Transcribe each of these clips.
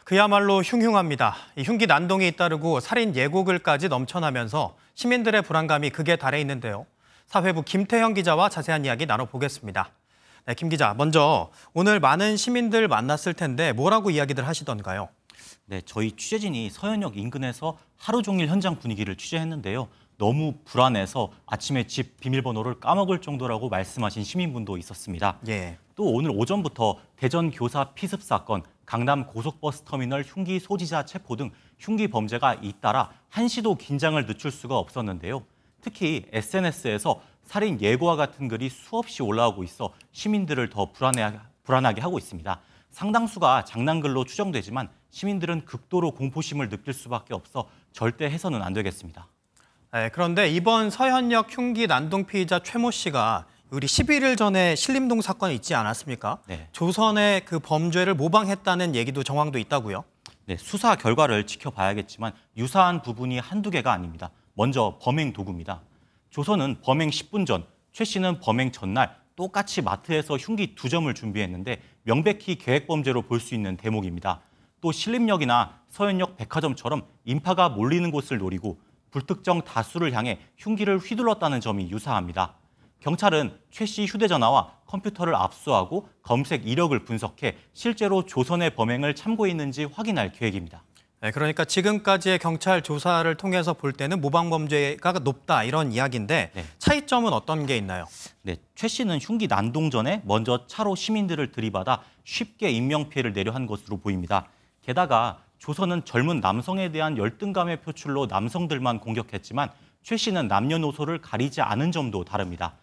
그야말로 흉흉합니다. 이 흉기 난동이 잇따르고 살인 예고글까지 넘쳐나면서 시민들의 불안감이 극에 달해 있는데요. 사회부 김태형 기자와 자세한 이야기 나눠보겠습니다. 네, 김 기자, 먼저 오늘 많은 시민들 만났을 텐데 뭐라고 이야기들 하시던가요? 네, 저희 취재진이 서현역 인근에서 하루 종일 현장 분위기를 취재했는데요. 너무 불안해서 아침에 집 비밀번호를 까먹을 정도라고 말씀하신 시민분도 있었습니다. 예. 또 오늘 오전부터 대전 교사 피습 사건, 강남 고속버스 터미널 흉기 소지자 체포 등 흉기 범죄가 잇따라 한시도 긴장을 늦출 수가 없었는데요. 특히 SNS에서 살인 예고와 같은 글이 수없이 올라오고 있어 시민들을 더 불안하게 하고 있습니다. 상당수가 장난글로 추정되지만 시민들은 극도로 공포심을 느낄 수밖에 없어 절대 해서는 안 되겠습니다. 네, 그런데 이번 서현역 흉기 난동 피의자 최모 씨가 우리 11일 전에 신림동 사건이 있지 않았습니까? 네. 조선의 그 범죄를 모방했다는 얘기도 정황도 있다고요? 네, 수사 결과를 지켜봐야겠지만 유사한 부분이 한두 개가 아닙니다. 먼저 범행 도구입니다. 조선은 범행 10분 전, 최 씨는 범행 전날 똑같이 마트에서 흉기 2점을 준비했는데 명백히 계획범죄로 볼 수 있는 대목입니다. 또 신림역이나 서현역 백화점처럼 인파가 몰리는 곳을 노리고 불특정 다수를 향해 흉기를 휘둘렀다는 점이 유사합니다. 경찰은 최 씨 휴대전화와 컴퓨터를 압수하고 검색 이력을 분석해 실제로 조선의 범행을 참고했는지 확인할 계획입니다. 네, 그러니까 지금까지의 경찰 조사를 통해서 볼 때는 모방범죄가 높다 이런 이야기인데 네. 차이점은 어떤 게 있나요? 네, 최 씨는 흉기 난동 전에 먼저 차로 시민들을 들이받아 쉽게 인명피해를 내려 한 것으로 보입니다. 게다가 조선은 젊은 남성에 대한 열등감의 표출로 남성들만 공격했지만 최 씨는 남녀노소를 가리지 않은 점도 다릅니다.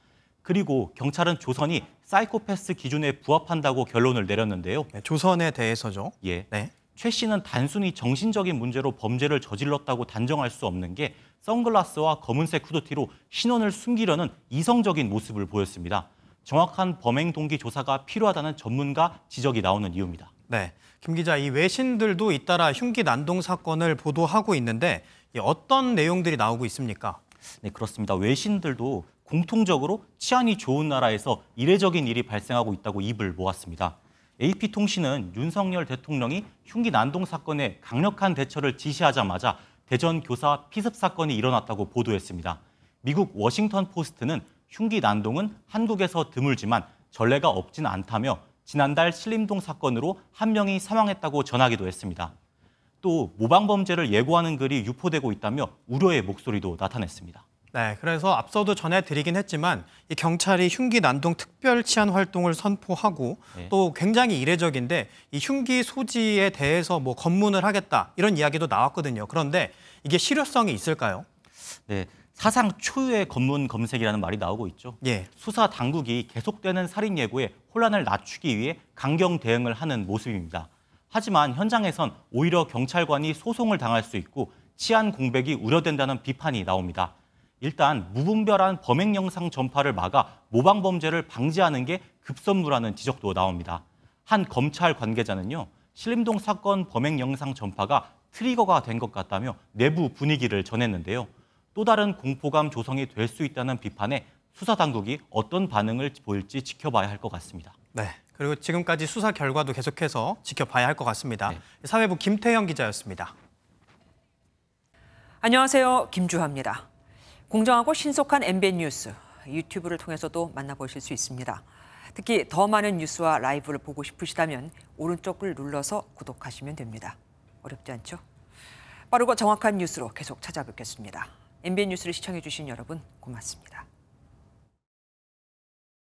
그리고 경찰은 조선이 사이코패스 기준에 부합한다고 결론을 내렸는데요. 네, 조선에 대해서죠. 예. 네. 최 씨는 단순히 정신적인 문제로 범죄를 저질렀다고 단정할 수 없는 게 선글라스와 검은색 후드티로 신원을 숨기려는 이성적인 모습을 보였습니다. 정확한 범행 동기 조사가 필요하다는 전문가 지적이 나오는 이유입니다. 네, 김 기자, 이 외신들도 잇따라 흉기 난동 사건을 보도하고 있는데 어떤 내용들이 나오고 있습니까? 네, 그렇습니다. 외신들도 공통적으로 치안이 좋은 나라에서 이례적인 일이 발생하고 있다고 입을 모았습니다. AP통신은 윤석열 대통령이 흉기 난동 사건에 강력한 대처를 지시하자마자 대전 교사 피습 사건이 일어났다고 보도했습니다. 미국 워싱턴 포스트는 흉기 난동은 한국에서 드물지만 전례가 없진 않다며 지난달 신림동 사건으로 한 명이 사망했다고 전하기도 했습니다. 또 모방범죄를 예고하는 글이 유포되고 있다며 우려의 목소리도 나타냈습니다. 네, 그래서 앞서도 전해드리긴 했지만 이 경찰이 흉기 난동 특별 치안 활동을 선포하고 네. 또 굉장히 이례적인데 이 흉기 소지에 대해서 뭐 검문을 하겠다 이런 이야기도 나왔거든요. 그런데 이게 실효성이 있을까요? 네, 사상 초유의 검문 검색이라는 말이 나오고 있죠. 예. 수사 당국이 계속되는 살인 예고에 혼란을 낮추기 위해 강경 대응을 하는 모습입니다. 하지만 현장에선 오히려 경찰관이 소송을 당할 수 있고 치안 공백이 우려된다는 비판이 나옵니다. 일단 무분별한 범행 영상 전파를 막아 모방 범죄를 방지하는 게 급선무라는 지적도 나옵니다. 한 검찰 관계자는요, 신림동 사건 범행 영상 전파가 트리거가 된 것 같다며 내부 분위기를 전했는데요. 또 다른 공포감 조성이 될 수 있다는 비판에 수사 당국이 어떤 반응을 보일지 지켜봐야 할 것 같습니다. 네. 그리고 지금까지 수사 결과도 계속해서 지켜봐야 할 것 같습니다. 네. 사회부 김태형 기자였습니다. 안녕하세요. 김주하입니다. 공정하고 신속한 MBN 뉴스, 유튜브를 통해서도 만나보실 수 있습니다. 특히 더 많은 뉴스와 라이브를 보고 싶으시다면 오른쪽을 눌러서 구독하시면 됩니다. 어렵지 않죠? 빠르고 정확한 뉴스로 계속 찾아뵙겠습니다. MBN 뉴스를 시청해 주신 여러분 고맙습니다.